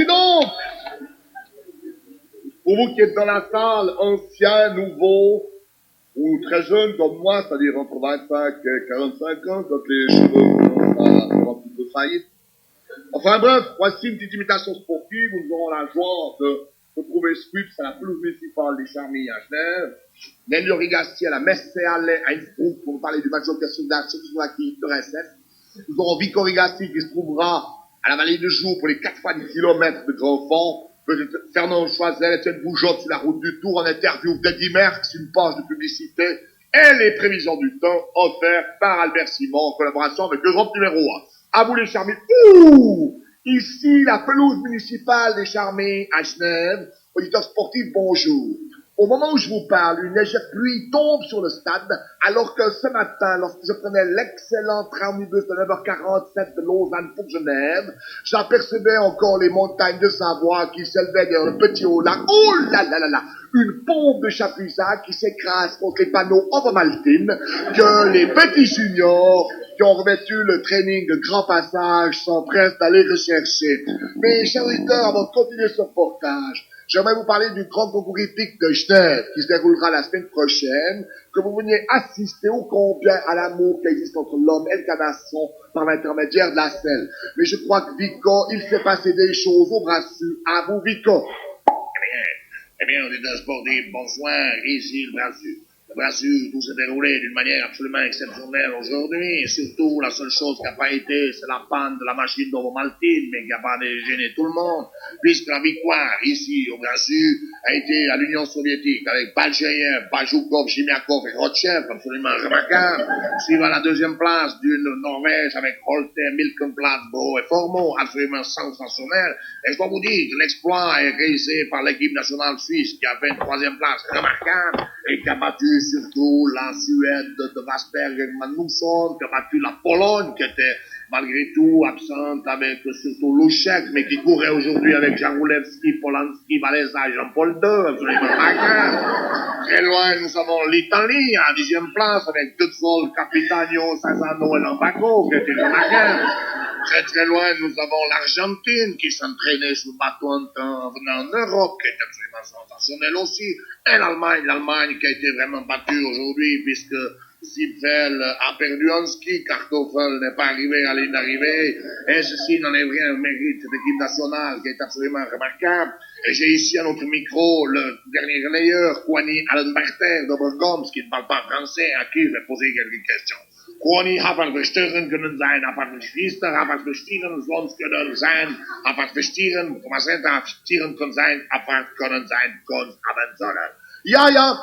Ainsi donc, pour vous qui êtes dans la salle, anciens, nouveaux, ou très jeunes comme moi, c'est-à-dire entre 25 et 45 ans, quand les cheveux commencent à avoir un petit peu faillite. Enfin bref, voici une petite imitation sportive où nous aurons la joie de retrouver Swips à la pelouse municipale des Charmilles à Genève, Nelly Rigasti à la Messehalle à Innsbruck pour parler du match d'occasion de la Tchécoslovaquie de SF. Nous aurons Vico Rigasti qui se trouvera à la Vallée de Joux pour les 4 fois 10 km de Grand Fond. Fernand Choiset, Étienne Bougeot sur la route du Tour en interview d'Eddie Merckx, une page de publicité et les prévisions du temps offertes par Albert Simon en collaboration avec Europe numéro 1. À vous les Charmilles. Ouh! Ici, la pelouse municipale des Charmilles à Genève. Auditeurs sportifs, bonjour. Au moment où je vous parle, une légère pluie tombe sur le stade, alors que ce matin, lorsque je prenais l'excellent tramway de 9h47 de Lausanne pour Genève, j'apercevais encore les montagnes de Savoie qui s'élevaient derrière le petit haut lac. Oh là là là là! Une pompe de Chapuisat qui s'écrase contre les panneaux ovomaltines que les petits juniors qui ont revêtu le training de grand passage sont prêts d'aller rechercher. Mes chers auditeurs, avant de continuer ce reportage, j'aimerais vous parler du grand concours hippique de Genève qui se déroulera la semaine prochaine, que vous veniez assister ô combien à l'amour qui existe entre l'homme et le canasson par l'intermédiaire de la selle. Mais je crois que Vico, il s'est passé des choses au Brassus. À vous, Vico. Eh bien, on est dans sportif, bonsoir, ici le Brassus. Le Brassus, tout s'est déroulé d'une manière absolument exceptionnelle aujourd'hui, et surtout, la seule chose qui n'a pas été, c'est la panne de la machine d'ovomaltine, mais qui n'a pas gêné tout le monde, puisque la victoire, ici, au Brassus, a été à l'Union soviétique, avec Balcheyev, Bajoukov, Chimiakov et Rotchev, absolument remarquable, suivant la deuxième place d'une Norvège avec Holte, Milkenplatz, Bro et Formeau, absolument sensationnel, et je dois vous dire que l'exploit est réalisé par l'équipe nationale suisse, qui a fait une troisième place remarquable, et qui a battu surtout la Suède de Vasberg et Magnusson, qui a battu la Pologne, qui était malgré tout absente avec surtout Louchek, mais qui courait aujourd'hui avec Jaroulevski, Polanski, Valesa et Jean-Paul II, absolument remarquable. Très loin, nous avons l'Italie, à 10e place, avec Gutzol, Capitano, Sassano et Lambaco, qui était remarquable. Très très loin, nous avons l'Argentine, qui s'entraînait sous le bateau en venant en Europe, qui était absolument sensationnel aussi. Et l'Allemagne qui a été vraiment battue aujourd'hui, puisque Zipfel a perdu en ski, Kartoffel n'est pas arrivé à la ligne d'arrivée, et ceci n'enlève rien au mérite de l'équipe nationale, qui est absolument remarquable. Et j'ai ici à notre micro le dernier relayeur, Kwani Allenbarter d'Obergoms, qui ne parle pas français, à qui je vais poser quelques questions. Kwani, hat was verstören können sein, hat was verstehen, hat was verstehen sonst können sein, hat was verstehen, können sein, hat was können sein, können haben sollen.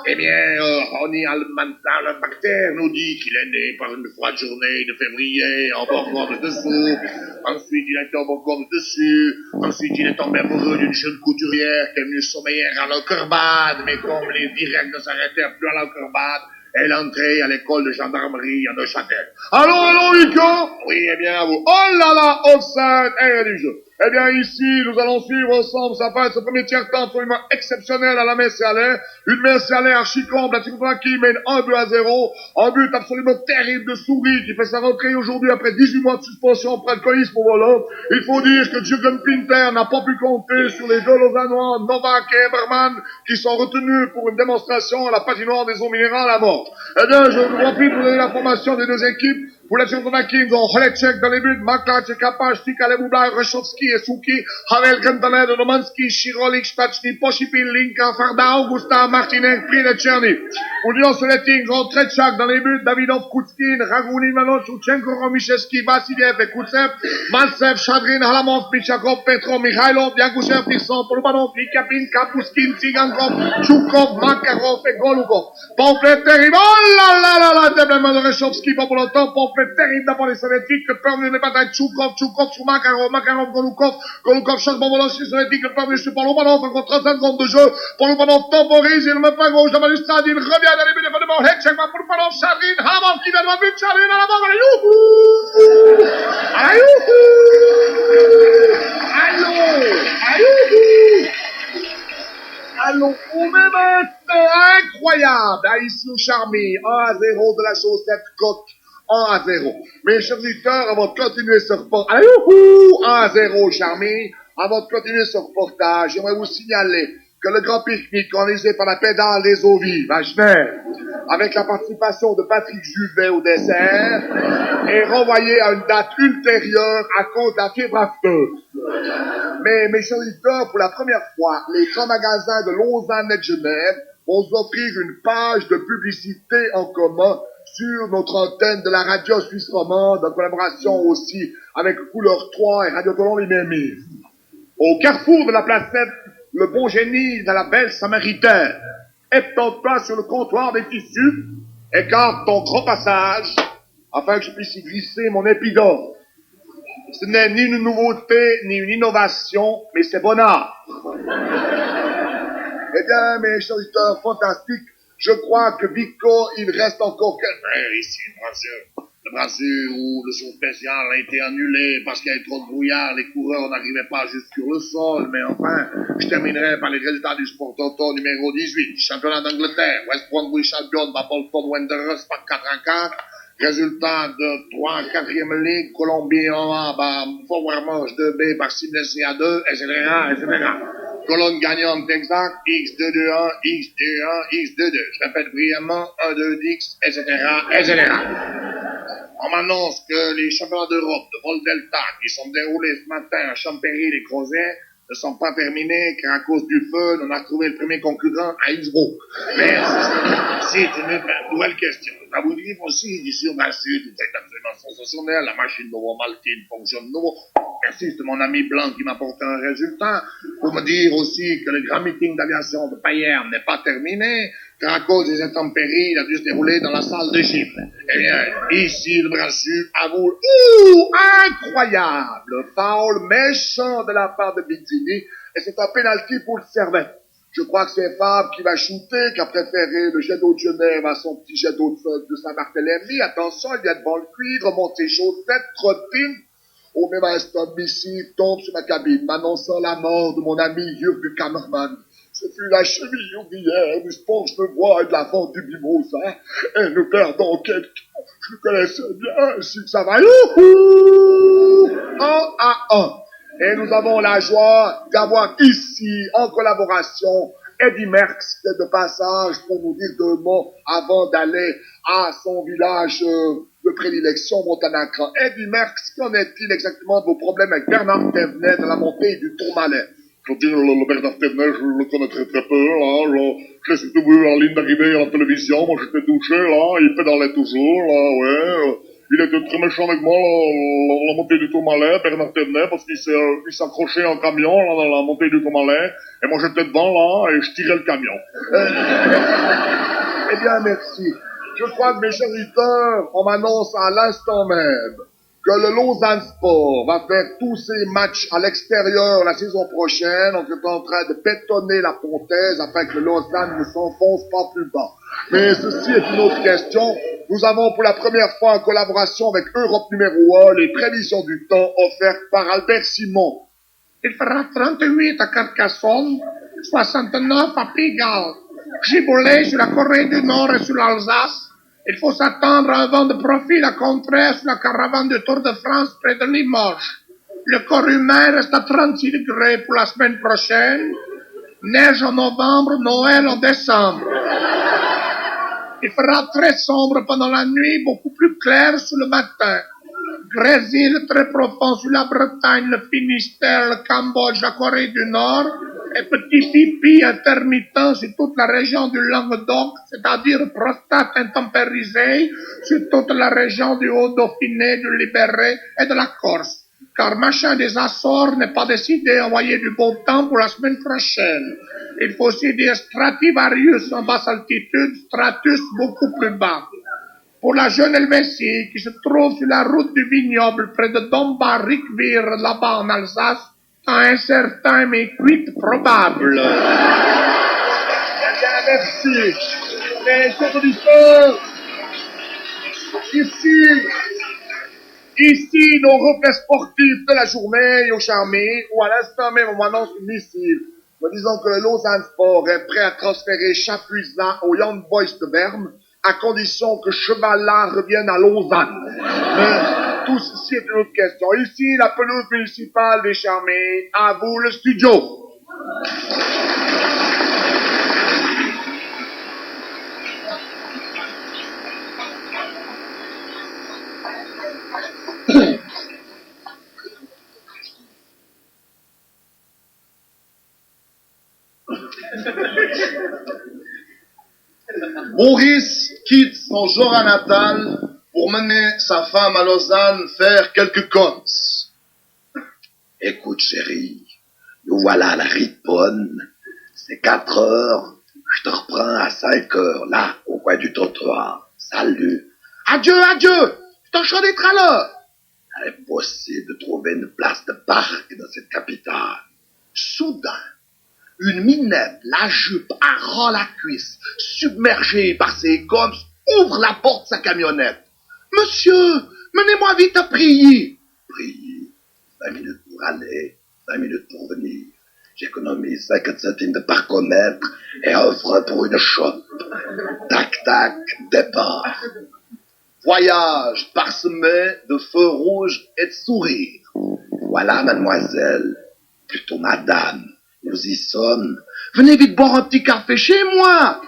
Eh bien, Ronnie Allenbarter nous dit qu'il est né par une froide journée de février en Bourgogne dessous. Ensuite, il a été en Bourgogne dessus. Ensuite, il est tombé amoureux d'une jeune couturière qui est venue sommeiller à l'Aukerbad. Mais comme les directs ne s'arrêtaient plus à l'Aukerbad, elle est entrée à l'école de gendarmerie à Neuchâtel. Allons, Nico? Oui, eh bien, à vous. Oh là là, offside, et du jeu. Eh bien, ici, nous allons suivre ensemble, ça va être ce premier tiers-temps absolument exceptionnel à la Messehalle. Une Messehalle archi-comble, la Tchécoslovaquie mène 1-2-0. Un but absolument terrible de Souris qui fait sa rentrée aujourd'hui après 18 mois de suspension après alcoolisme au volant. Il faut dire que Jürgen Pinter n'a pas pu compter sur les deux Lausannois, Novak et Ebermann, qui sont retenus pour une démonstration à la patinoire des eaux minérales à mort. Eh bien, je vous prie de vous donner la formation des deux équipes. Pour la Tchécoslovaquie, nous avons Holecek dans les buts, Maklac, Kapach, Tikalebublai, Rechovski et Souki, Havel, Kantaner, Domanski, Chirolik, Stachny, Pochipin, Linka, Farda, Augusta, Martinek, Prine, Tcherny. Pour l'Union soviétique, nous avons Tretchak dans les buts, Davidov, Kutskin, Ragoulin, Manon, Chouchenko, Romichevski, Vassiliev et Koutsev, Malsev, Chadrin, Halamov, Michakov, Petro, Mikhailov, Yakushev, Tirson, Polubanov, Nikapin, Kapuskin, Tsigankov, Choukov, Makarov et Golukov. Pamphlet terrible, oh là là là là, déblement de Rechovski, pas pour longtemps, pamphlet terrible d'abord les soviétiques, le peuple ne pas être Choukov, Makarov, Golukov, changement volontiers soviétique, le peuple sur Polubanov, encore 35 secondes de jeu, Polubanov temporise, il me fait gauche, la balustrade, il revient dans les buts de fondement, Hekchek, Polubanov, Chadrin, Halamov, qui vient de but, Chadrin, Halamov, allez, youhou! Allez, youhou! Allons, au même instant, incroyable, ici au Charmilles, 1-0 de la chaussette Coq, 1-0. Mes chers auditeurs, avant de continuer ce report, allez, youhou! 1-0 Charmilles, Avant de continuer ce reportage, j'aimerais vous signaler que le grand pique-nique organisé par la pédale des eaux vives à Genève, avec la participation de Patrick Juvet au dessert, est renvoyé à une date ultérieure à cause de la fibre afteuse. Mais mes chers auditeurs, pour la première fois, les grands magasins de Lausanne et de Genève vont vous offrir une page de publicité en commun sur notre antenne de la radio suisse romande, en collaboration aussi avec Couleur 3 et Radio Toulon les Mémises. Au carrefour de la placette, le bon génie de la belle Samaritaine. Éptante-toi sur le comptoir des tissus, écarte ton gros passage, afin que je puisse y glisser mon épidore. Ce n'est ni une nouveauté, ni une innovation, mais c'est bon art. Eh bien, mes chers auditeurs fantastiques, je crois que Vico, il reste encore quelques... Ici, le brassure où le saut spécial a été annulé parce qu'il y avait trop de brouillard, les coureurs n'arrivaient pas juste sur le sol, mais enfin, je terminerai par les résultats du Sport Toto numéro 18, championnat d'Angleterre, West Bromwich champion bat Bolton Wanderers par 4 à 4, résultat de 3 4e ligue, Colombie en A, Forward March 2B par Sydney à 2, etc., etc. Colonne gagnante exacte, X2-2-1, X2-1, X2-2. Je répète brièvement, 1-2-X, etc., etc. On m'annonce que les championnats d'Europe de vol delta qui sont déroulés ce matin à Champéry-les-Crozets ne sont pas terminés car à cause du feu, on a trouvé le premier concurrent à Innsbruck. Mais c'est une nouvelle question. Je vais vous dire aussi d'ici au Sud, c'est absolument sensationnel, la machine Novo-Maltine fonctionne nouveau. Merci, c'est mon ami Blanc qui m'a apporté un résultat. Pour me dire aussi que le grand meeting d'aviation de Payerne n'est pas terminé, car à cause des intempéries, il a dû se dérouler dans la salle de gym. Eh bien, ici, le brassure avoue, incroyable, foul méchant de la part de Bizzini, et c'est un penalty pour le Servette. Je crois que c'est Fabre qui va shooter, qui a préféré le jet d'eau de Genève à son petit jet d'eau de Saint-Barthélemy. Attention, il vient devant le cuivre, monte ses chaussettes, trottine. Au même instant, Missy tombe sur ma cabine, m'annonçant la mort de mon ami Jürgen Kammermann. Ce fut la cheville ouvrière du Sponge de bois et de la vente du Mimosa. Et nous perdons quelqu'un. Je le connaissais bien, si ça va. Youhou! 1-1. Et nous avons la joie d'avoir ici, en collaboration, Eddie Merckx, qui est de passage pour nous dire 2 mots avant d'aller à son village de prédilection, Montanacran. Eddie Merckx, qu'en est-il exactement de vos problèmes avec Bernard Thévenet de la montée du Tourmalet? Je veux dire, le Bernard Thévenet, je le connais très très peu, là. Je l'ai surtout vu en ligne d'arrivée à la télévision. Moi, j'étais douché, là. Il pédalait toujours, là, ouais. Il était très méchant avec moi, la montée du Tourmalet, Bernard Thévenet, parce qu'il s'accrochait en camion, là, dans la montée du Tourmalet. Et moi, j'étais devant, là, et je tirais le camion. Eh bien, merci. Je crois que mes chers auditeurs, on m'annonce à l'instant même que le Lausanne Sport va faire tous ses matchs à l'extérieur la saison prochaine. On est en train de bétonner la fontaise afin que le Lausanne ne s'enfonce pas plus bas. Mais ceci est une autre question. Nous avons pour la première fois en collaboration avec Europe numéro 1 les prévisions du temps offertes par Albert Simon. Il fera 38 à Carcassonne, 69 à Pigalle, giboulé sur la Corée du Nord et sur l'Alsace. Il faut s'attendre à un vent de profil à contraire sur la caravane du Tour de France près de Limoges. Le corps humain reste à 36 degrés pour la semaine prochaine. Neige en novembre, Noël en décembre. Il fera très sombre pendant la nuit, beaucoup plus clair sur le matin. Grésil très profond sur la Bretagne, le Finistère, le Cambodge, la Corée du Nord. Et petit pipi intermittent sur toute la région du Languedoc, c'est-à-dire prostate intempérisée sur toute la région du Haut-Dauphiné, du Libéré et de la Corse. Car machin des Açores n'est pas décidé à envoyer du bon temps pour la semaine prochaine. Il faut aussi dire Strativarius en basse altitude, Stratus beaucoup plus bas. Pour la jeune Helvétie qui se trouve sur la route du vignoble près de Dombar-Riquevire, là-bas en Alsace, un certain mais cuite probable. Bien, merci. Mais, chers auditeurs, ici, nos reflets sportifs de la journée au Charmé, où à l'instant même on m'annonce une missile, me disant que le Lausanne Sport est prêt à transférer Chapuisat au Young Boys de Berne, à condition que Chevalard revienne à Lausanne. tous, ici est une autre question. Ici, la pelouse municipale des Charmés. À vous, le studio. Maurice quitte son Jura natal pour mener sa femme à Lausanne faire quelques comptes. Écoute, chérie, nous voilà à la Riponne. C'est 4 heures. Je te reprends à 5 heures, là, au coin du trottoir. Salut. Adieu, adieu. Je t'en d'être à l'heure. Impossible de trouver une place de parc dans cette capitale. Soudain, une minette, la jupe à ras la cuisse, submergée par ses gommes, ouvre la porte de sa camionnette. Monsieur, menez-moi vite à prier. Prier. 20 minutes pour aller, 20 minutes pour venir. J'économise 50 centimes de parcomètre et un franc pour une chope. Tac, tac, départ. Voyage parsemé de feux rouges et de sourires. Voilà, mademoiselle. Plutôt madame. Nous y sommes. Venez vite boire un petit café chez moi.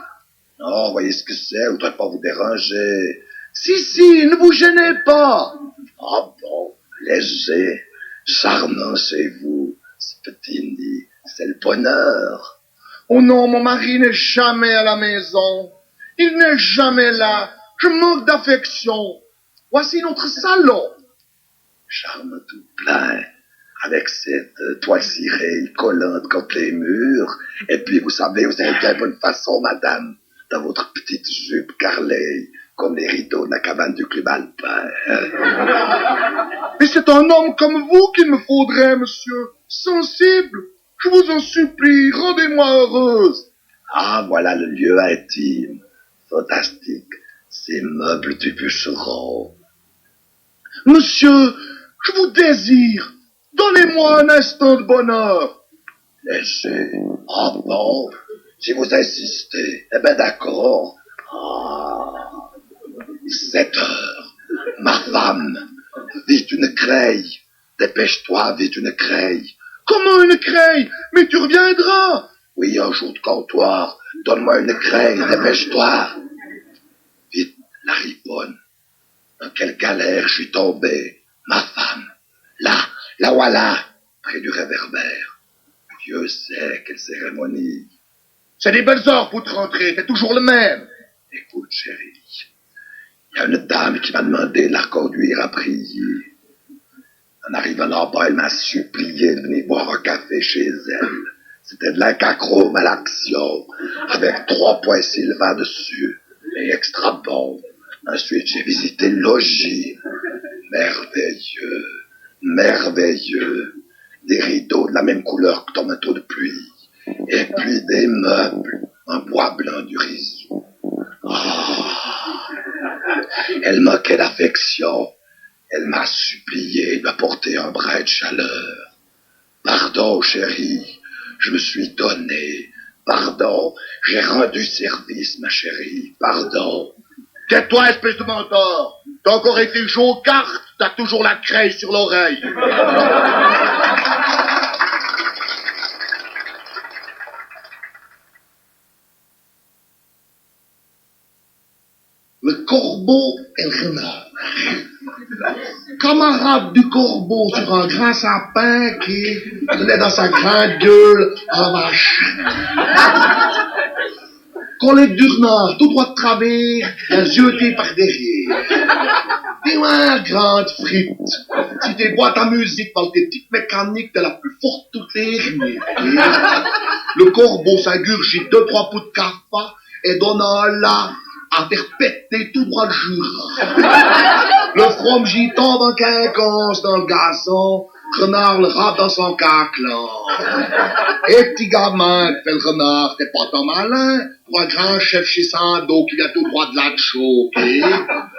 Non, voyez ce que c'est, je voudrais pas vous déranger. Si, ne vous gênez pas. Ah bon, léger, charmant chez vous, ce petit nid, c'est le bonheur. Oh non, mon mari n'est jamais à la maison. Il n'est jamais là. Je manque d'affection. Voici notre salon. Charme tout plein, avec cette toile cirée collante contre les murs. Et puis, vous savez, vous avez bien bonne façon, madame, dans votre petite jupe carrelée, comme les rideaux de la cabane du club alpin. Mais c'est un homme comme vous qu'il me faudrait, monsieur. Sensible. Je vous en supplie, rendez-moi heureuse. Ah, voilà le lieu intime. Fantastique. Ces meubles du bûcheron. Monsieur, je vous désire. Donnez-moi un instant de bonheur. Léger. Ah bon, si vous insistez, eh ben d'accord. 7 heures. Ma femme, vite une creille. Dépêche-toi, vite une creille. Comment une creille? Mais tu reviendras. Oui, un jour de comptoir. Donne-moi une creille, dépêche-toi. Vite, la riponne. Dans quelle galère je suis tombé. Ma femme. Là, la voilà, près du réverbère. Dieu sait quelle cérémonie. C'est des belles heures pour te rentrer, c'est toujours le même. Écoute, chérie, il y a une dame qui m'a demandé de la reconduire à prier. En arrivant là-bas, elle m'a supplié de venir boire un café chez elle. C'était de l'incachrome à l'action, avec 3 points sylvains dessus, mais extra bon. Ensuite, j'ai visité le logis. Merveilleux, merveilleux. Des rideaux de la même couleur que ton manteau de pluie. Et puis des meubles en bois blanc du Rizou. Elle moquait d'affection. Elle m'a supplié de m'apporter un brin de chaleur. Pardon, chérie, je me suis donné. Pardon, j'ai rendu service, ma chérie. Pardon. Tais-toi, espèce de menteur. T'as encore été joué aux cartes, t'as toujours la creille sur l'oreille. Le corbeau et le renard. Camarade du corbeau sur un grand sapin qui tenait dans sa grande gueule en vache. Collègue du renard, tout droit de travers, les yeux tés par derrière. T'es une grande frite. Si t'es boîte à musique par tes petites mécaniques, t'es la plus forte de toutes les rimes. Le corbeau s'ingurgite 2-3 pots de café et donne un là à faire péter tout droit le Jura. Le fromage tombe en quinconce dans le gazon, renard le râpe dans son caclan. Et petit gamin qui fait le renard, t'es pas tant malin pour un grand chef chez Sando qui vient tout droit de la choquer.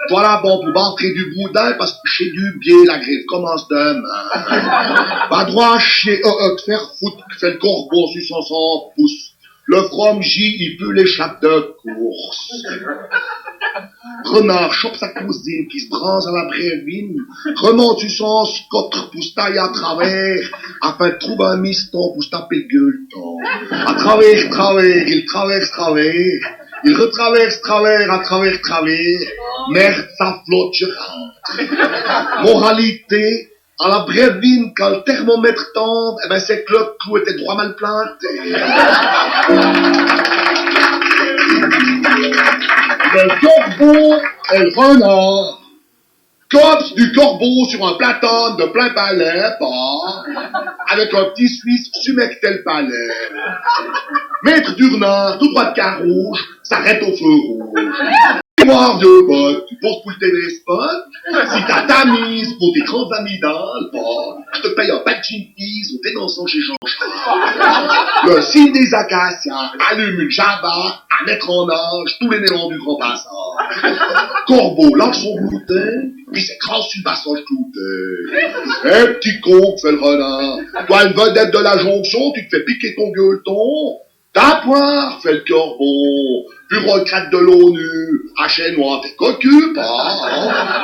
Toi là, bon, pour rentrer du boudin, parce que chez du biais, la grille commence demain. Va droit chez te faire foutre qui fait le corbeau sur son 100 pouces. Le fromgy, il peut l'échapper de course. Renard chope sa cousine qui se branche à la brévine, remonte sur son scottre pour se tailler à travers, afin de trouver un miston pour se taper le gueuleton. À travers, il traverse, il retraverse, à travers, merde, ça flotte, je rentre. Moralité, à la brévine, quand le thermomètre tombe, eh ben c'est que le clou était droit mal planté. Le corbeau et le renard. Cops du corbeau sur un platon de plein palais, avec un petit Suisse sumecté le palais. Maître du renard, tout droit de Carouge, s'arrête au feu rouge. Noir de bottes, pour le téléspots, si t'as ta mise pour tes grandes amygdales, je te paye un pack de chinkies au dénonçant chez Jean-Charles. Le signe des acacias allume une java à mettre en âge tous les néons du grand passage. Corbeau lance son gluten, puis s'écrase sur le passage clouté. Petit con, fait le renard. Toi, le vedette de la jonction, tu te fais piquer ton gueuleton. Ta poire, fait le corbeau, bureaucrate de l'ONU, achète-moi tes cocu,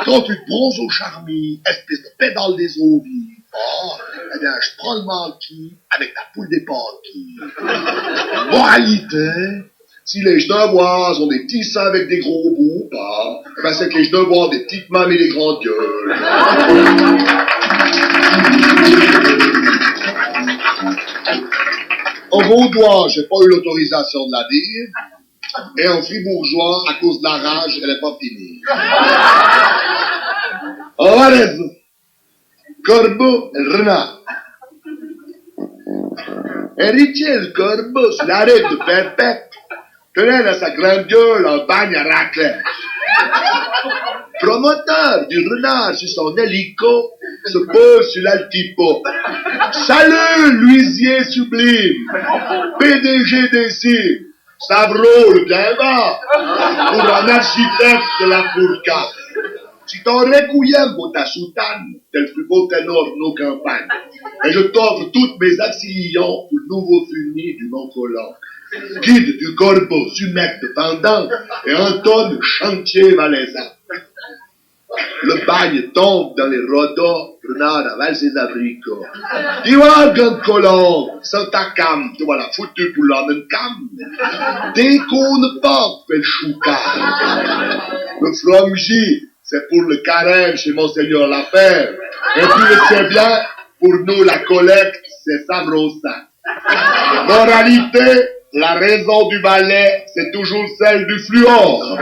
quand tu te bronzes au charmi, espèce de pédale des eaux vives, eh bien, je prends le manquis avec ta poule des panquilles. Moralité, si les genevoises ont des petits seins avec des gros bouts, eh ben, c'est que les genevois ont des petites mains et des grandes gueules. En vaudois, j'ai pas eu l'autorisation de la dire. Et en fribourgeois, à cause de la rage, elle est pas finie. On va les corbeau et renard. Héritier le corbeau sur l'arrêt de Perpète tenait dans sa grande gueule un bagne à raclette. Promoteur du renard sur son hélico se pose sur l'altipo. Salut, l'huisier sublime, PDG des cimes, Savro le bien bas, pour un architecte de la Fourca. Si t'en récouillais pour ta soutane, tel plus beau ténor nos campagnes, et je t'offre toutes mes axillons pour le nouveau fumier du Mont-Collant. Guide du corbeau, sumec de pendant, et un tonne chantier valaisan. Le bagne tombe dans les rodos, renard avale ses abricots. Tu vois, grand colon, sans ta cam, tu vois la foutue pour l'homme cam. Dès qu'on ne porte, fait le choucard. Le fromgy, c'est pour le carême chez Monseigneur Lapère. Et puis le c'est bien, pour nous la collecte, c'est sabrosa. Moralité, la raison du balai, c'est toujours celle du fluor.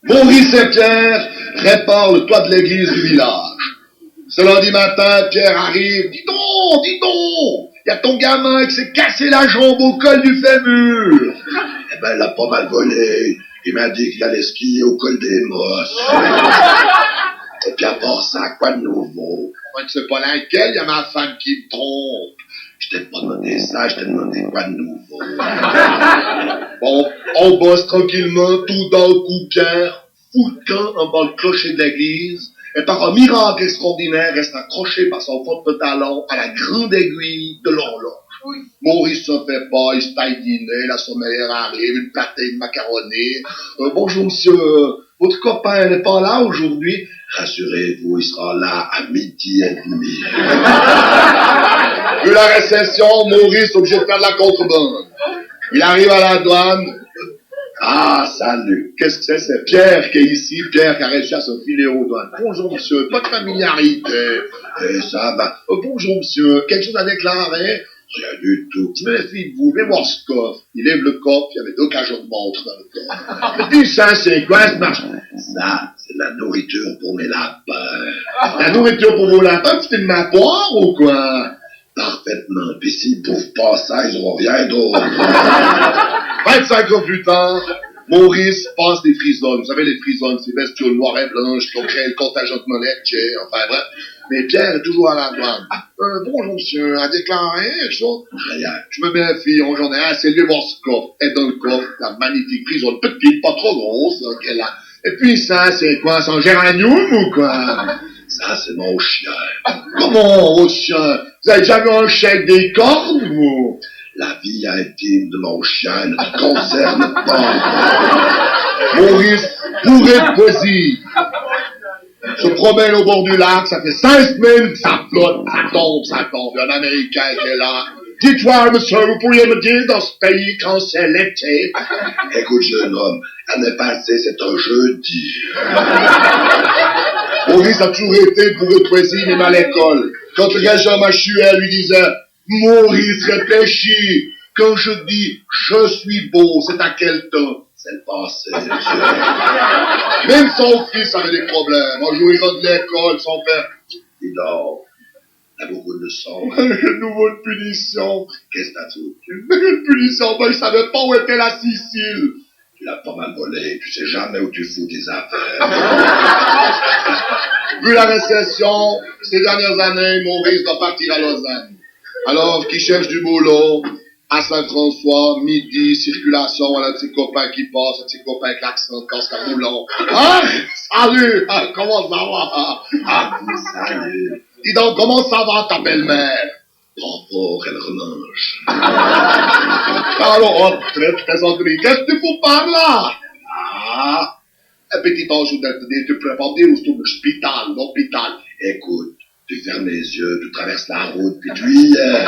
Maurice et Pierre réparent le toit de l'église du village. Ce lundi matin, Pierre arrive. Dis donc, il y a ton gamin qui s'est cassé la jambe au col du fémur. Eh ben, il a pas mal volé. Il m'a dit qu'il allait skier au col des Mosses. Et puis à part ça, quoi de nouveau? Moi, tu sais pas laquelle, il y a ma femme qui me trompe. Je t'ai pas demandé ça, je t'ai demandé quoi de nouveau. Bon, on bosse tranquillement, tout dans le coup, Pierre, fout le camp en bas le clocher de l'église, et par un miracle extraordinaire, reste accroché par son fond de pantalon à la grande aiguille de l'horloge. Oui. Maurice se fait pas, il se taille dîner, la sommeillère arrive, une platée de macaroni. Bonjour monsieur, votre copain n'est pas là aujourd'hui? Rassurez-vous, il sera là à 12h30. Vu la récession, Maurice est obligé de faire de la contrebande. Il arrive à la douane. Ah, salut. Qu'est-ce que c'est? C'est Pierre qui est ici. Pierre qui a réussi à se filer aux douanes. Bonjour, monsieur. Pas de familiarité. Ça va. Bonjour, monsieur. Quelque chose à déclarer? Rien du tout. Méfiez-vous. Venez voir ce coffre. Il lève le coffre. Il y avait 2 cajots de montre dans le coffre. Et puis ça, c'est quoi ce marche? Ça, c'est de la nourriture pour mes lapins. La nourriture pour vos lapins? C'était de ma poire ou quoi? Parfaitement. Puis s'ils bouffent pas ça, ils auront rien d'autre. 25 ans plus tard, Maurice passe des frisones. Vous savez, les frisones, ces bestioles noires et blanches qui ont créé le contagion de monnaie, enfin bref. Mais Pierre est toujours à la douane. Bonjour monsieur, à déclarer quelque chose? Rien. Je me méfie, j'en ai assez élevé voir ce coffre. Et dans le coffre, la magnifique frisone petite, pas trop grosse, qu'elle a. Et puis ça, c'est quoi, c'est un géranium ou quoi? Ça, c'est mon chien. Comment, votre chien? Vous avez déjà vu un chien avec des cornes, vous? La vie intime de mon chien ne te concerne pas. Maurice, bourré de poésie, se promène au bord du lac, ça fait 5 semaines que ça flotte, ça tombe. Un Américain qui est là. Dites-moi, monsieur, vous pourriez me dire dans ce pays quand c'est l'été? Écoute, jeune homme, l'année passée, c'est un jeudi. Maurice a toujours été bourré de poésie, même à l'école. Quand le gars Machuel lui disait « Maurice, réfléchis, quand je dis « je suis beau », c'est à quel temps? C'est le passé, monsieur. Même son fils avait des problèmes. Un jour, il rentre de l'école, son père. Dis donc, t'as beaucoup de leçons. Une nouvelle punition. Qu'est-ce que t'as tout? Une punition, ben, je savais pas où était la Sicile. Tu l'as pas mal volé, tu sais jamais où tu fous tes affaires. Vu la récession, ces dernières années, Maurice doit partir à Lausanne. Alors, qu'il cherche du boulot, à Saint-François, midi, circulation, voilà un petit copain qui passe, un petit copain avec l'accent, casque à boulon. Ah! Salut! Ah, comment ça va? Ah, Salut. Dis donc, comment ça va ta belle-mère? Trop fort, elle remange. Alors, très plaisanterie. Qu'est-ce que tu fous par là? Ah! Un petit ange d'être, tu prépares dire où c'est l'hôpital. Écoute, tu fermes les yeux, tu traverses la route, puis tu y es.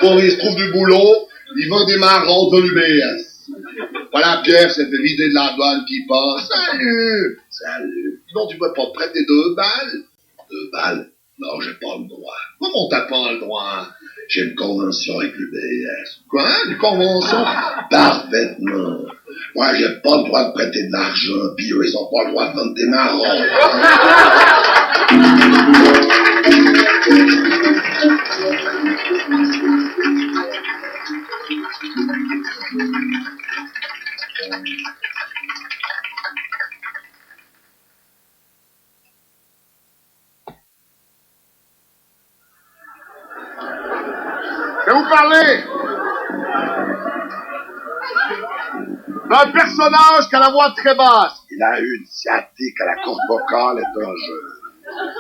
Maurice trouve du boulot, il vend des marrons dans l'UBS. Voilà, Pierre s'est fait vider de la douane qui passe. Salut! Salut. Non, tu peux pas te prêter 2 balles? 2 balles? Non, j'ai pas le droit. Comment t'as pas le droit? J'ai une convention avec l'UBS. Quoi? Une convention? Parfaitement. Moi, j'ai pas le droit de prêter de l'argent, puis eux, ils ont pas le droit de vendre des marrons. Je vais vous parler d'un personnage qui a la voix très basse. Il a eu une sciatique à la corde vocale et un jeu.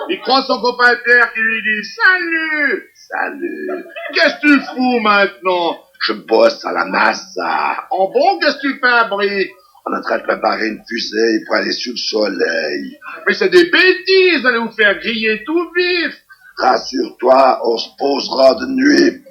Il croise son copain Pierre qui lui dit « Salut! Salut. Qu'est-ce que tu fous maintenant? Je bosse à la NASA. En bon, qu'est-ce que tu fais, Brie? On est en train de préparer une fusée pour aller sur le soleil. Mais c'est des bêtises, allez vous faire griller tout vif. Rassure-toi, on se posera de nuit.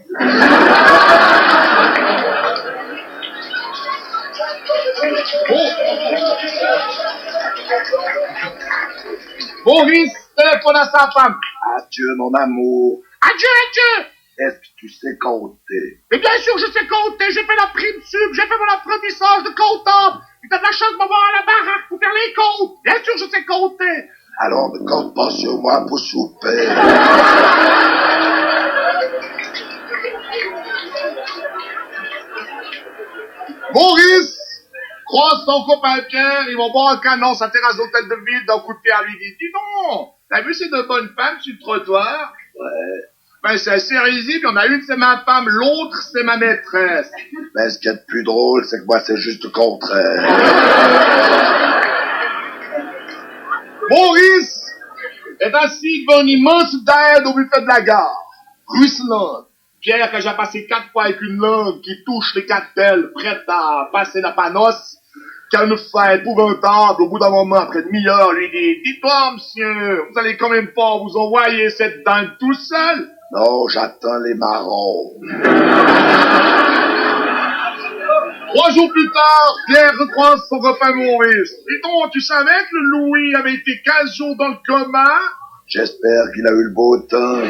Maurice téléphone à sa femme. Adieu, mon amour. Adieu, adieu. Est-ce que tu sais compter? Mais bien sûr, je sais compter. J'ai fait la prime sub, j'ai fait mon apprentissage de comptable. Et t'as de la chance de m'avoir à la baraque pour faire les comptes. Bien sûr, je sais compter. Alors ne compte pas sur moi pour souper. Maurice croise son copain Pierre, ils vont boire un canon sa terrasse d'hôtel de ville d'un coup de pied à lui dit « Dis donc, t'as vu ces 2 bonnes femmes sur le trottoir? » Ouais. Ben c'est assez risible, il y en a une c'est ma femme, l'autre c'est ma maîtresse. Mais ce qui est le plus drôle, c'est que moi c'est juste le contraire. Maurice est assis devant une immense dinde au buffet de la gare, ruisselante. Pierre, que j'ai passé 4 fois avec une langue qui touche les 4 ailes, prête à passer la panosse, qui a une faim épouvantable, au bout d'un moment, après demi-heure, lui dit « Dis-toi, monsieur, vous allez quand même pas vous envoyer cette dinde tout seul? » Non, j'attends les marrons. 3 jours plus tard, Pierre recroise son copain Maurice. « Dis donc, tu savais que le Louis avait été 15 jours dans le coma? » J'espère qu'il a eu le beau temps.